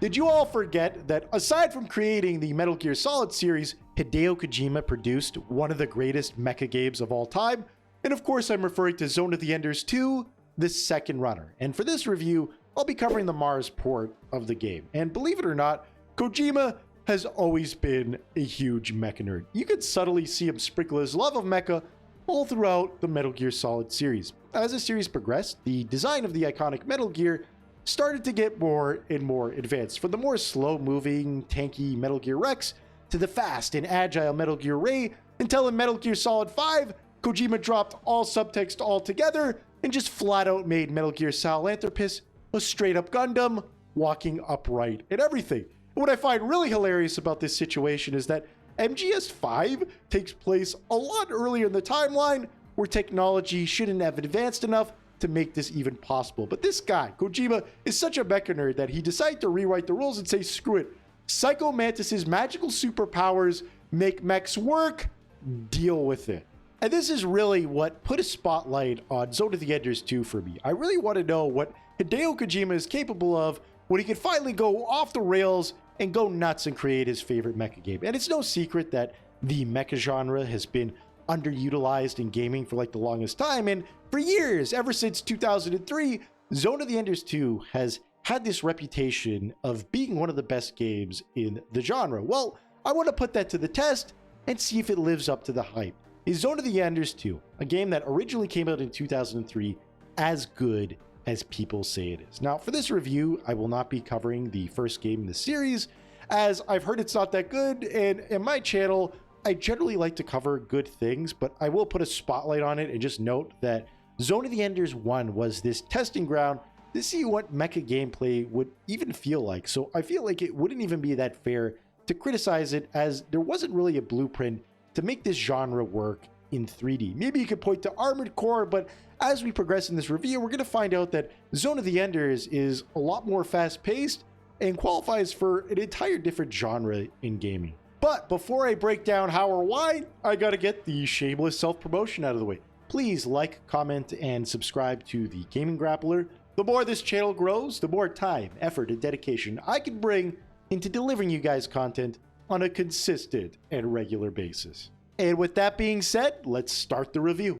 Did you all forget that aside from creating the Metal Gear Solid series, Hideo Kojima produced one of the greatest mecha games of all time? And of course, I'm referring to Zone of the Enders 2, the second runner. And for this review, I'll be covering the Mars port of the game. And believe it or not, Kojima has always been a huge mecha nerd. You could subtly see him sprinkle his love of mecha all throughout the Metal Gear Solid series. As the series progressed, the design of the iconic Metal Gear started to get more and more advanced. From the more slow-moving, tanky Metal Gear Rex to the fast and agile Metal Gear Ray, until in Metal Gear Solid 5, Kojima dropped all subtext altogether and just flat out made Metal Gear Sahelanthropus a straight-up Gundam, walking upright and everything. And what I find really hilarious about this situation is that MGS5 takes place a lot earlier in the timeline, where technology shouldn't have advanced enough to make this even possible. But this guy, Kojima, is such a mecha nerd that he decided to rewrite the rules and say, screw it. Psycho Mantis's magical superpowers make mechs work, deal with it. And this is really what put a spotlight on Zone of the Enders 2 for me. I really want to know what Hideo Kojima is capable of when he can finally go off the rails and go nuts and create his favorite mecha game. And it's no secret that the mecha genre has been underutilized in gaming for like the longest time, and for years, ever since 2003, Zone of the Enders 2 has had this reputation of being one of the best games in the genre. Well, I want to put that to the test and see if it lives up to the hype. Is Zone of the Enders 2, a game that originally came out in 2003, as good as people say it is? Now, for this review, I will not be covering the first game in the series, as I've heard it's not that good, and in my channel, I generally like to cover good things, but I will put a spotlight on it and just note that Zone of the Enders 1 was this testing ground to see what mecha gameplay would even feel like. So I feel like it wouldn't even be that fair to criticize it, as there wasn't really a blueprint to make this genre work in 3D. Maybe you could point to Armored Core, but as we progress in this review, we're going to find out that Zone of the Enders is a lot more fast-paced and qualifies for an entire different genre in gaming. But before I break down how or why, I gotta get the shameless self-promotion out of the way. Please like, comment, and subscribe to the Gaming Grappler. The more this channel grows, the more time, effort, and dedication I can bring into delivering you guys content on a consistent and regular basis. And with that being said, let's start the review.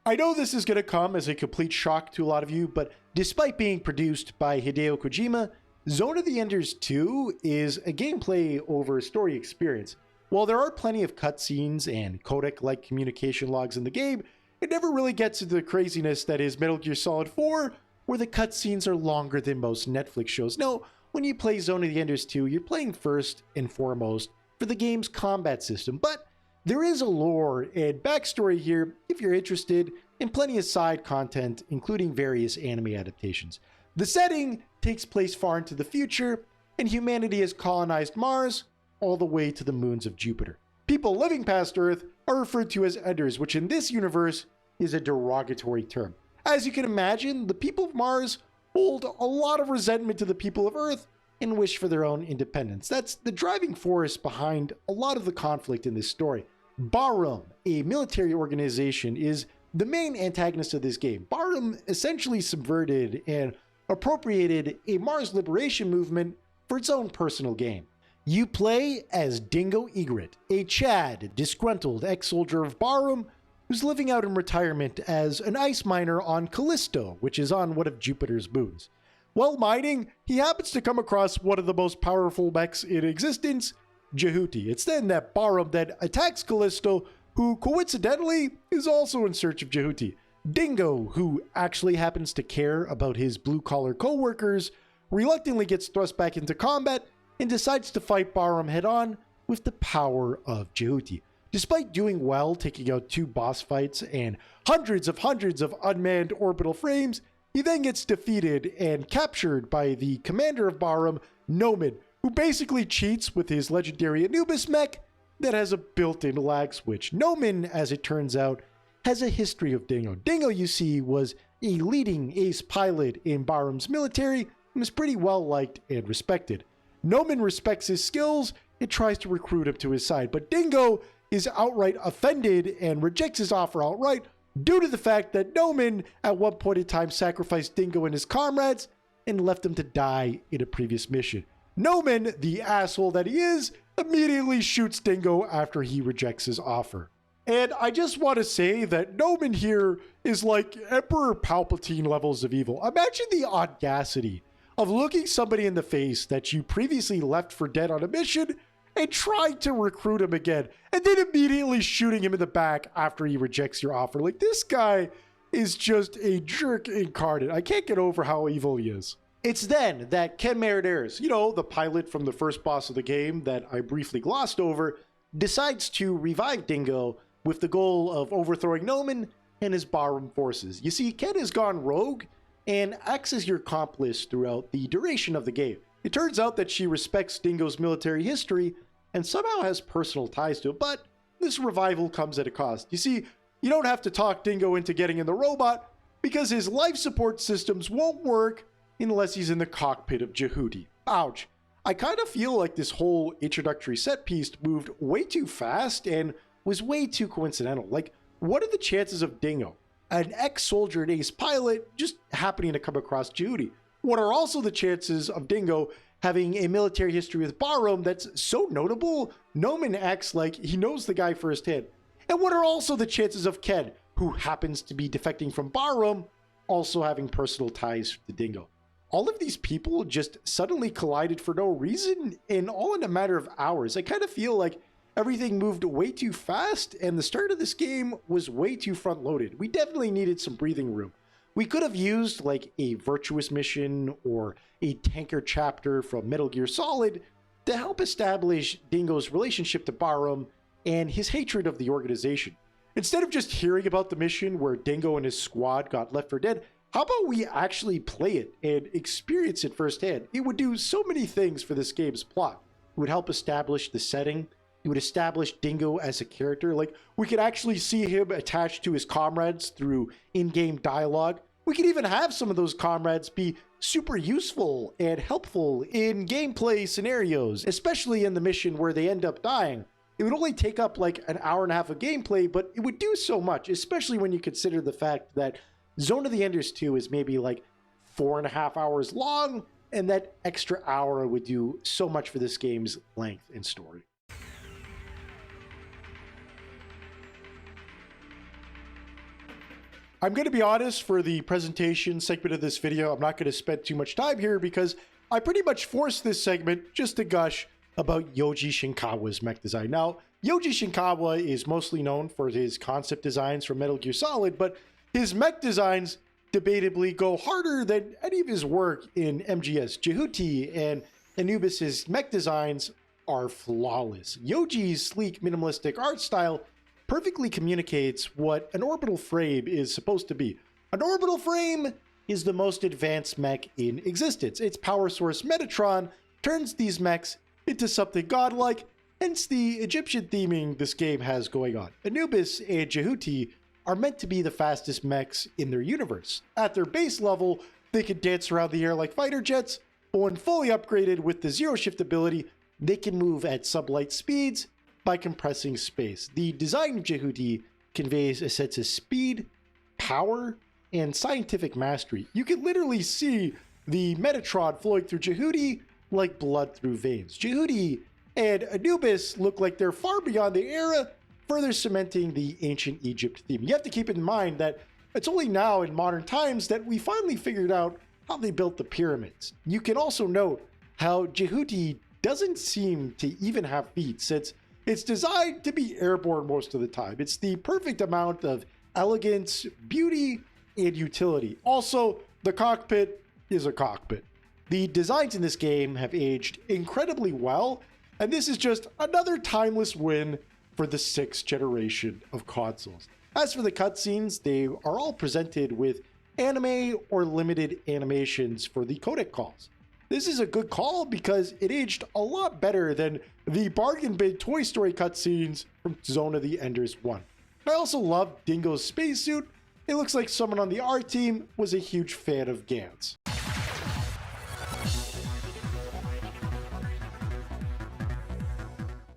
I know this is going to come as a complete shock to a lot of you, but despite being produced by Hideo Kojima, Zone of the Enders 2 is a gameplay over story experience. While there are plenty of cutscenes and codec-like communication logs in the game, it never really gets into the craziness that is Metal Gear Solid 4, where the cutscenes are longer than most Netflix shows. No, when you play Zone of the Enders 2, you're playing first and foremost for the game's combat system, but there is a lore and backstory here if you're interested, and plenty of side content, including various anime adaptations. The setting takes place far into the future, and humanity has colonized Mars all the way to the moons of Jupiter. People living past Earth are referred to as Enders, which in this universe is a derogatory term. As you can imagine, the people of Mars hold a lot of resentment to the people of Earth and wish for their own independence. That's the driving force behind a lot of the conflict in this story. Barum, a military organization, is the main antagonist of this game. Barum essentially subverted and appropriated a Mars liberation movement for its own personal gain. You play as Dingo Egret, a Chad, disgruntled ex-soldier of Barum who's living out in retirement as an ice miner on Callisto, which is on one of Jupiter's moons. While mining, he happens to come across one of the most powerful mechs in existence, Jehuty. It's then that Barum then attacks Callisto, who coincidentally is also in search of Jehuty. Dingo, who actually happens to care about his blue-collar co-workers, reluctantly gets thrust back into combat and decides to fight Barum head-on with the power of Jehuty. Despite doing well, taking out 2 boss fights and hundreds of unmanned orbital frames, he then gets defeated and captured by the commander of Barum, Nomen, who basically cheats with his legendary Anubis mech that has a built-in lag switch. Nomen, as it turns out, has a history of Dingo. Dingo, you see, was a leading ace pilot in Barum's military and was pretty well liked and respected. Nomen respects his skills and tries to recruit him to his side, but Dingo is outright offended and rejects his offer outright, due to the fact that Noman at one point in time sacrificed Dingo and his comrades and left him to die in a previous mission. Noman, the asshole that he is, immediately shoots Dingo after he rejects his offer. And I just want to say that Noman here is like Emperor Palpatine levels of evil. Imagine the audacity of looking somebody in the face that you previously left for dead on a mission and trying to recruit him again, and then immediately shooting him in the back after he rejects your offer. Like, this guy is just a jerk incarnate. I can't get over how evil he is. It's then that Ken Marinares, you know, the pilot from the first boss of the game that I briefly glossed over, decides to revive Dingo with the goal of overthrowing Noman and his barroom forces. You see, Ken has gone rogue and acts as your accomplice throughout the duration of the game. It turns out that she respects Dingo's military history and somehow has personal ties to it, but this revival comes at a cost. You see, you don't have to talk Dingo into getting in the robot because his life support systems won't work unless he's in the cockpit of Jehuty. Ouch. I kind of feel like this whole introductory set piece moved way too fast and was way too coincidental. Like, what are the chances of Dingo, an ex-soldier and ace pilot, just happening to come across Jehuty? What are also the chances of Dingo having a military history with Barroom that's so notable, Noman acts like he knows the guy firsthand? And what are also the chances of Ken, who happens to be defecting from Barroom, also having personal ties to Dingo? All of these people just suddenly collided for no reason, and all in a matter of hours. I kind of feel like everything moved way too fast, and the start of this game was way too front-loaded. We definitely needed some breathing room. We could have used like a Virtuous mission or a tanker chapter from Metal Gear Solid to help establish Dingo's relationship to Barroom and his hatred of the organization. Instead of just hearing about the mission where Dingo and his squad got left for dead, how about we actually play it and experience it firsthand? It would do so many things for this game's plot. It would help establish the setting. It would establish Dingo as a character. Like, we could actually see him attached to his comrades through in-game dialogue. We could even have some of those comrades be super useful and helpful in gameplay scenarios, especially in the mission where they end up dying. It would only take up like an hour and a half of gameplay, but it would do so much, especially when you consider the fact that Zone of the Enders 2 is maybe like 4.5 hours long, and that extra hour would do so much for this game's length and story. I'm going to be honest, for the presentation segment of this video, I'm not going to spend too much time here because I pretty much forced this segment just to gush about Yoji Shinkawa's mech design. Now, Yoji Shinkawa is mostly known for his concept designs from Metal Gear Solid, but his mech designs debatably go harder than any of his work in MGS. Jehuty and Anubis' mech designs are flawless. Yoji's sleek, minimalistic art style perfectly communicates what an orbital frame is supposed to be. An orbital frame is the most advanced mech in existence. Its power source, Metatron, turns these mechs into something godlike, hence the Egyptian theming this game has going on. Anubis and Jehuty are meant to be the fastest mechs in their universe. At their base level, they can dance around the air like fighter jets, but when fully upgraded with the zero shift ability, they can move at sublight speeds by compressing space. The design of Jehuty conveys a sense of speed, power, and scientific mastery. You can literally see the Metatron flowing through Jehuty like blood through veins. Jehuty and Anubis look like they're far beyond their era, further cementing the ancient Egypt theme. You have to keep in mind that it's only now in modern times that we finally figured out how they built the pyramids. You can also note how Jehuty doesn't seem to even have feet, since it's designed to be airborne most of the time. It's the perfect amount of elegance, beauty, and utility. Also, the cockpit is a cockpit. The designs in this game have aged incredibly well, and this is just another timeless win for the 6th generation of consoles. As for the cutscenes, they are all presented with anime or limited animations for the codec calls. This is a good call because it aged a lot better than the bargain bin Toy Story cutscenes from Zone of the Enders 1. I also love Dingo's spacesuit. It looks like someone on the art team was a huge fan of Gantz.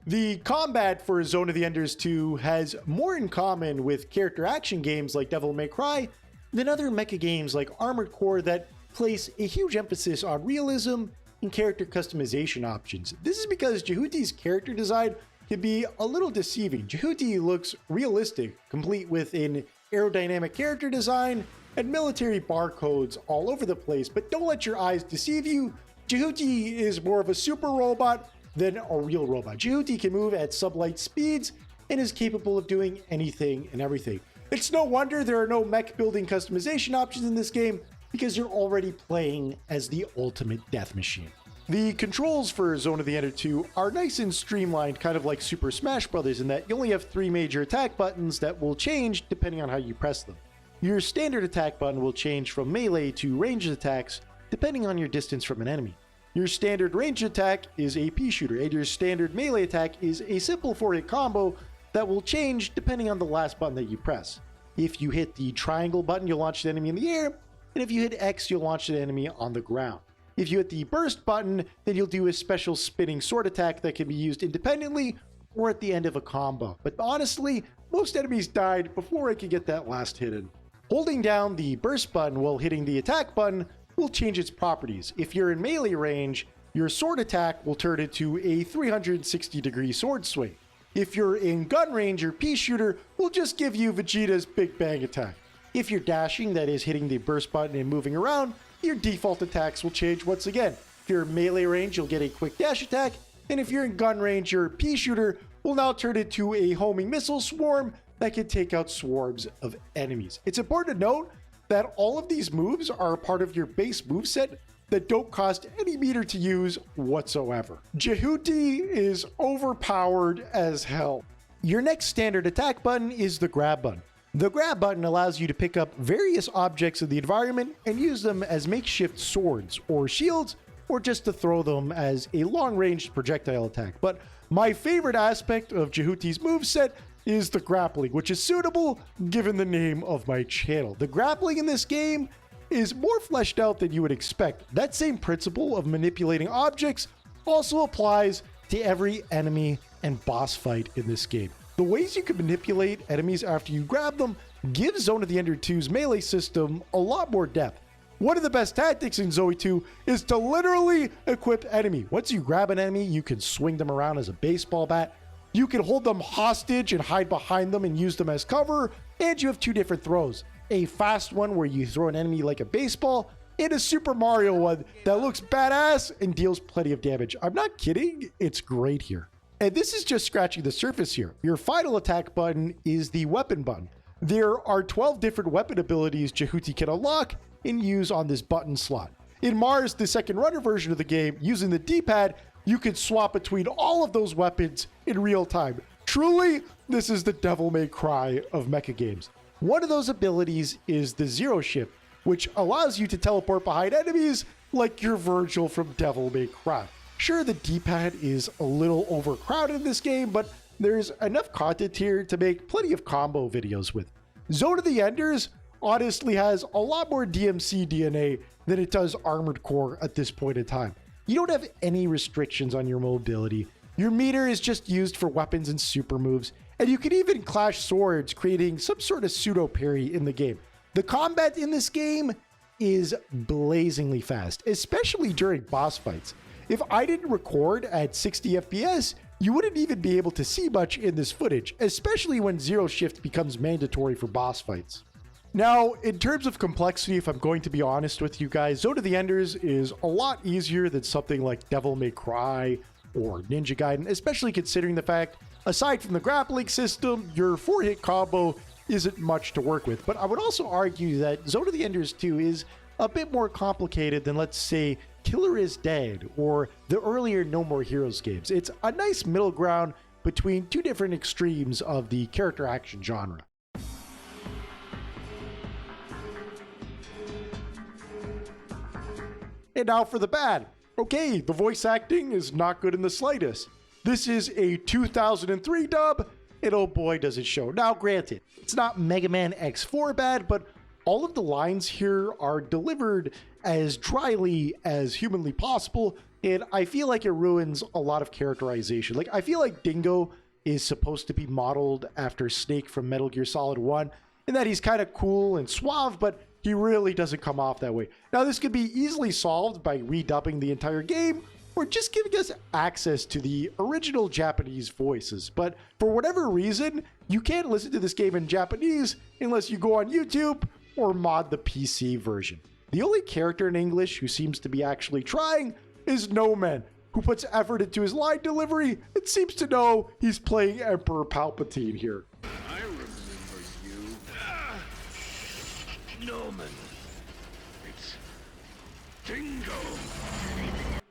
The combat for Zone of the Enders 2 has more in common with character action games like Devil May Cry than other mecha games like Armored Core that place a huge emphasis on realism and character customization options. This is because Jehuty's character design can be a little deceiving. Jehuty looks realistic, complete with an aerodynamic character design and military barcodes all over the place, but don't let your eyes deceive you. Jehuty is more of a super robot than a real robot. Jehuty can move at sublight speeds and is capable of doing anything and everything. It's no wonder there are no mech building customization options in this game, because you're already playing as the ultimate death machine. The controls for Zone of the Ender 2 are nice and streamlined, kind of like Super Smash Bros. In that you only have 3 major attack buttons that will change depending on how you press them. Your standard attack button will change from melee to ranged attacks depending on your distance from an enemy. Your standard ranged attack is a pea shooter, and your standard melee attack is a simple 4-hit combo that will change depending on the last button that you press. If you hit the triangle button, you'll launch the enemy in the air, and if you hit X, you'll launch the enemy on the ground. If you hit the burst button, then you'll do a special spinning sword attack that can be used independently or at the end of a combo. But honestly, most enemies died before I could get that last hit in. Holding down the burst button while hitting the attack button will change its properties. If you're in melee range, your sword attack will turn into a 360-degree sword swing. If you're in gun range, your pea shooter will just give you Vegeta's Big Bang attack. If you're dashing, that is hitting the burst button and moving around, your default attacks will change once again. If you're in melee range, you'll get a quick dash attack, and if you're in gun range, your pea shooter will now turn into a homing missile swarm that can take out swarms of enemies. It's important to note that all of these moves are part of your base moveset that don't cost any meter to use whatsoever. Jehuty is overpowered as hell. Your next standard attack button is the grab button. The grab button allows you to pick up various objects in the environment and use them as makeshift swords or shields, or just to throw them as a long-range projectile attack. But my favorite aspect of Jehuty's moveset is the grappling, which is suitable given the name of my channel. The grappling in this game is more fleshed out than you would expect. That same principle of manipulating objects also applies to every enemy and boss fight in this game. The ways you can manipulate enemies after you grab them give Zone of the Ender 2's melee system a lot more depth. One of the best tactics in Z.O.E 2 is to literally equip enemy. Once you grab an enemy, you can swing them around as a baseball bat. You can hold them hostage and hide behind them and use them as cover, and you have 2 different throws. A fast one where you throw an enemy like a baseball, and a Super Mario one that looks badass and deals plenty of damage. I'm not kidding, it's great here. And this is just scratching the surface here. Your final attack button is the weapon button. There are 12 different weapon abilities Jehuty can unlock and use on this button slot. In Mars, the second runner version of the game, using the D-pad, you can swap between all of those weapons in real time. Truly, this is the Devil May Cry of mecha games. One of those abilities is the Zero Shift, which allows you to teleport behind enemies like your Virgil from Devil May Cry. Sure, the D-pad is a little overcrowded in this game, but there's enough content here to make plenty of combo videos with. Zone of the Enders honestly has a lot more DMC DNA than it does Armored Core at this point in time. You don't have any restrictions on your mobility. Your meter is just used for weapons and super moves, and you can even clash swords, creating some sort of pseudo parry in the game. The combat in this game is blazingly fast, especially during boss fights. If I didn't record at 60 FPS, you wouldn't even be able to see much in this footage, especially when Zero Shift becomes mandatory for boss fights. Now, in terms of complexity, if I'm going to be honest with you guys, Zone of the Enders is a lot easier than something like Devil May Cry or Ninja Gaiden, especially considering the fact, aside from the grappling system, your 4-hit combo isn't much to work with. But I would also argue that Zone of the Enders 2 is a bit more complicated than, let's say, Killer is Dead or the earlier No More Heroes games. It's a nice middle ground between 2 different extremes of the character action genre. And now for the bad. Okay, the voice acting is not good in the slightest. This is a 2003 dub, and oh boy does it show. Now granted, it's not Mega Man X4 bad, but all of the lines here are delivered as dryly as humanly possible, and I feel like it ruins a lot of characterization. Like, I feel like Dingo is supposed to be modeled after Snake from Metal Gear Solid 1, and that he's kind of cool and suave, but he really doesn't come off that way. Now, this could be easily solved by redubbing the entire game, or just giving us access to the original Japanese voices. But for whatever reason, you can't listen to this game in Japanese unless you go on YouTube or mod the PC version. The only character in English who seems to be actually trying is No Man, who puts effort into his line delivery and seems to know he's playing Emperor Palpatine here. I remember you. Noman. It's Dingo.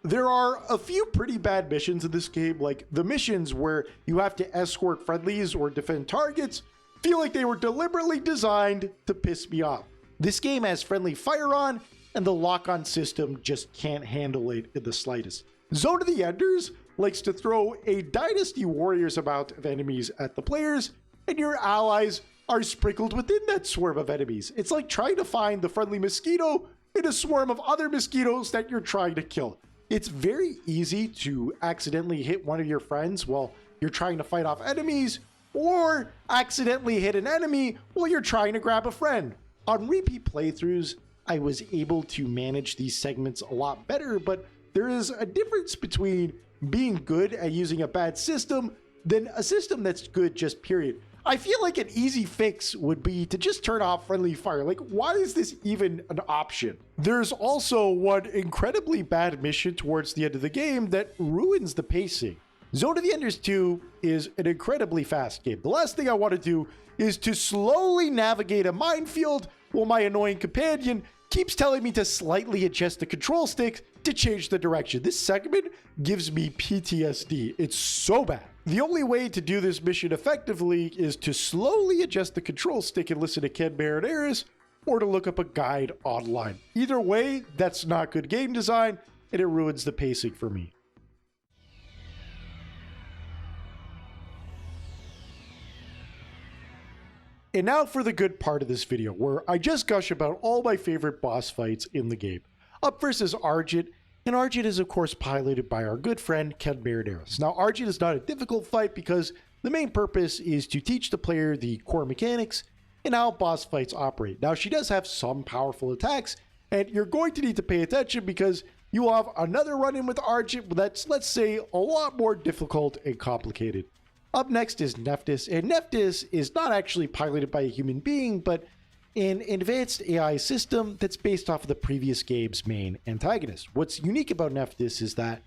There are a few pretty bad missions in this game, like the missions where you have to escort friendlies or defend targets feel like they were deliberately designed to piss me off. This game has friendly fire on, and the lock-on system just can't handle it in the slightest. Zone of the Enders likes to throw a Dynasty Warriors amount of enemies at the players, and your allies are sprinkled within that swarm of enemies. It's like trying to find the friendly mosquito in a swarm of other mosquitoes that you're trying to kill. It's very easy to accidentally hit one of your friends while you're trying to fight off enemies, or accidentally hit an enemy while you're trying to grab a friend. On repeat playthroughs, I was able to manage these segments a lot better, but there is a difference between being good at using a bad system than a system that's good just period. I feel like an easy fix would be to just turn off friendly fire. Like, why is this even an option? There's also one incredibly bad mission towards the end of the game that ruins the pacing. Zone of the Enders 2 is an incredibly fast game. The last thing I want to do is to slowly navigate a minefield while my annoying companion keeps telling me to slightly adjust the control stick to change the direction. This segment gives me PTSD. It's so bad. The only way to do this mission effectively is to slowly adjust the control stick and listen to Ken Marinaris, or to look up a guide online. Either way, that's not good game design, and it ruins the pacing for me. And now for the good part of this video, where I just gush about all my favorite boss fights in the game. Up first is Argent, and Argent is of course piloted by our good friend Ken Marinaris. Now Argent is not a difficult fight because the main purpose is to teach the player the core mechanics and how boss fights operate. Now she does have some powerful attacks, and you're going to need to pay attention because you will have another run-in with Argent that's, let's say, a lot more difficult and complicated. Up next is Nephthys, and Nephthys is not actually piloted by a human being, but an advanced AI system that's based off of the previous game's main antagonist. What's unique about Nephthys is that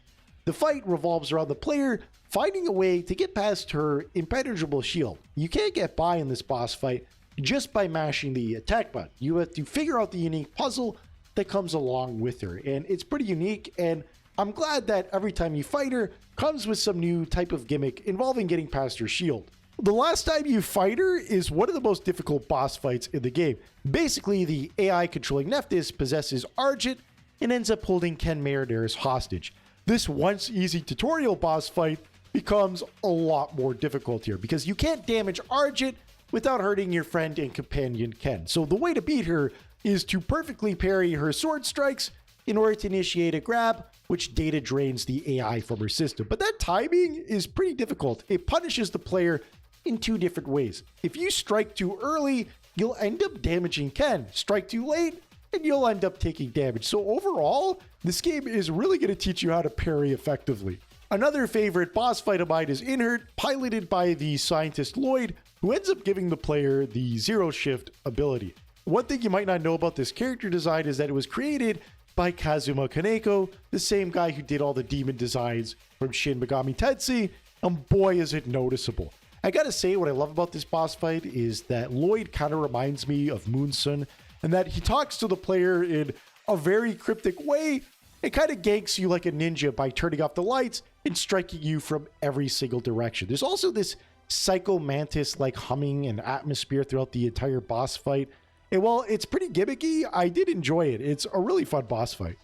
the fight revolves around the player finding a way to get past her impenetrable shield. You can't get by in this boss fight just by mashing the attack button. You have to figure out the unique puzzle that comes along with her, and it's pretty unique, and I'm glad that every time you fight her comes with some new type of gimmick involving getting past her shield. The last time you fight her is one of the most difficult boss fights in the game. Basically, the AI controlling Nephthys possesses Argent and ends up holding Ken Marinaris hostage. This once easy tutorial boss fight becomes a lot more difficult here because you can't damage Argent without hurting your friend and companion Ken. So the way to beat her is to perfectly parry her sword strikes in order to initiate a grab, which data drains the AI from her system. But that timing is pretty difficult. It punishes the player in two different ways. If you strike too early, you'll end up damaging Ken. Strike too late, and you'll end up taking damage. So overall, this game is really going to teach you how to parry effectively. Another favorite boss fight of mine is Inhert, piloted by the scientist Lloyd, who ends up giving the player the Zero Shift ability. One thing you might not know about this character design is that it was created by Kazuma Kaneko, the same guy who did all the demon designs from Shin Megami Tensei, and boy is it noticeable. I gotta say, what I love about this boss fight is that Lloyd kind of reminds me of Moonsun, and that he talks to the player in a very cryptic way and kind of ganks you like a ninja by turning off the lights and striking you from every single direction. There's also this Psycho Mantis-like humming and atmosphere throughout the entire boss fight. And while it's pretty gimmicky, I did enjoy it. It's a really fun boss fight.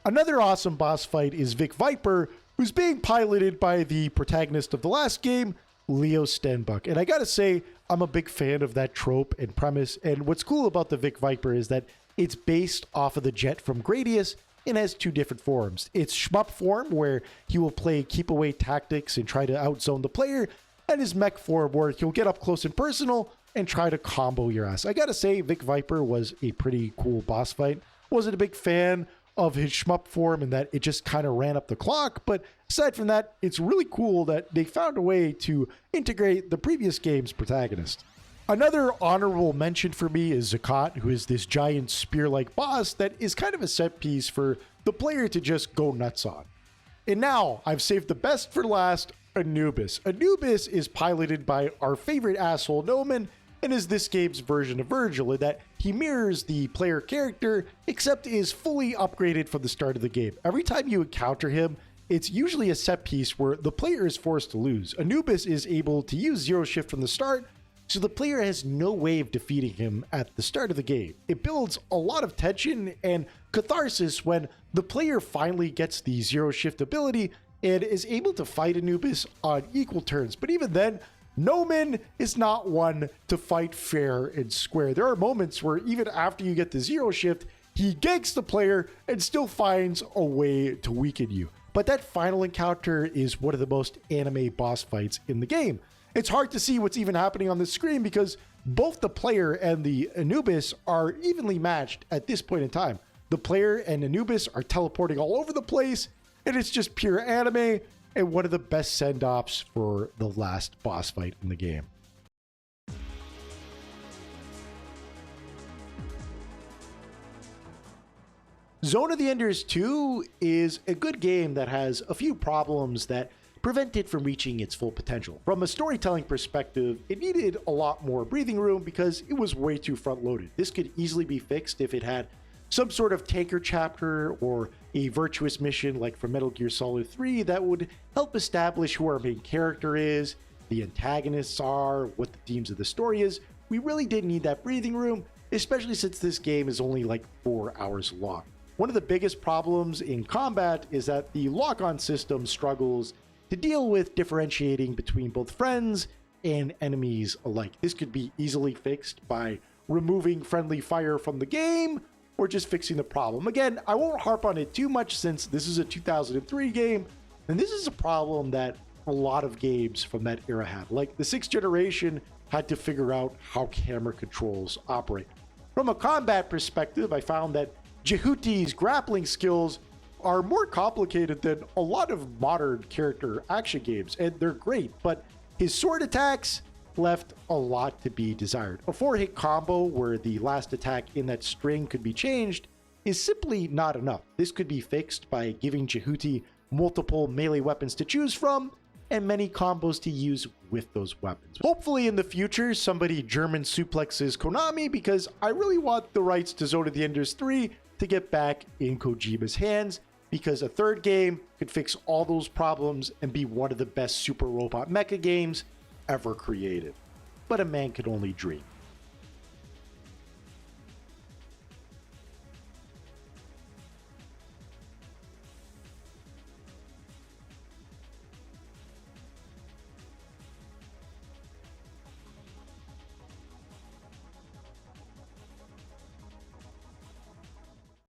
Another awesome boss fight is Vic Viper, who's being piloted by the protagonist of the last game, Leo Stenbuck. And I gotta say, I'm a big fan of that trope and premise. And what's cool about the Vic Viper is that it's based off of the jet from Gradius and has two different forms. It's shmup form, where he will play keep away tactics and try to outzone the player, and his mech form, where he'll get up close and personal and try to combo your ass. I gotta say, Vic Viper was a pretty cool boss fight. Wasn't a big fan of his shmup form and that it just kind of ran up the clock, but aside from that, it's really cool that they found a way to integrate the previous game's protagonist. Another honorable mention for me is Z.O.E, who is this giant spear-like boss that is kind of a set piece for the player to just go nuts on. And now, I've saved the best for last, Anubis. Anubis is piloted by our favorite asshole Noman, and is this game's version of Virgil in that he mirrors the player character, except is fully upgraded from the start of the game. Every time you encounter him, it's usually a set piece where the player is forced to lose. Anubis is able to use zero shift from the start, so the player has no way of defeating him at the start of the game. It builds a lot of tension and catharsis when the player finally gets the zero shift ability and is able to fight Anubis on equal terms. But even then, Noman is not one to fight fair and square. There are moments where even after you get the zero shift, he ganks the player and still finds a way to weaken you. But that final encounter is one of the most anime boss fights in the game. It's hard to see what's even happening on the screen because both the player and the Anubis are evenly matched at this point in time. The player and Anubis are teleporting all over the place, and it's just pure anime and one of the best send-offs for the last boss fight in the game. Zone of the Enders 2 is a good game that has a few problems that prevent it from reaching its full potential. From a storytelling perspective, it needed a lot more breathing room because it was way too front-loaded. This could easily be fixed if it had some sort of tanker chapter or a virtuous mission like from Metal Gear Solid 3 that would help establish who our main character is, the antagonists are, what the themes of the story is. We really did need that breathing room, especially since this game is only like 4 hours long. One of the biggest problems in combat is that the lock-on system struggles to deal with differentiating between both friends and enemies alike. This could be easily fixed by removing friendly fire from the game or just fixing the problem. Again, I won't harp on it too much since this is a 2003 game, and this is a problem that a lot of games from that era had. Like the 6th generation had to figure out how camera controls operate. From a combat perspective, I found that Jehuty's grappling skills are more complicated than a lot of modern character action games, and they're great, but his sword attacks left a lot to be desired. A 4-hit combo where the last attack in that string could be changed is simply not enough. This could be fixed by giving Jehuty multiple melee weapons to choose from and many combos to use with those weapons. Hopefully in the future, somebody German suplexes Konami because I really want the rights to Zone of the Enders 3 to get back in Kojima's hands, because a third game could fix all those problems and be one of the best super robot mecha games ever created. But a man can only dream.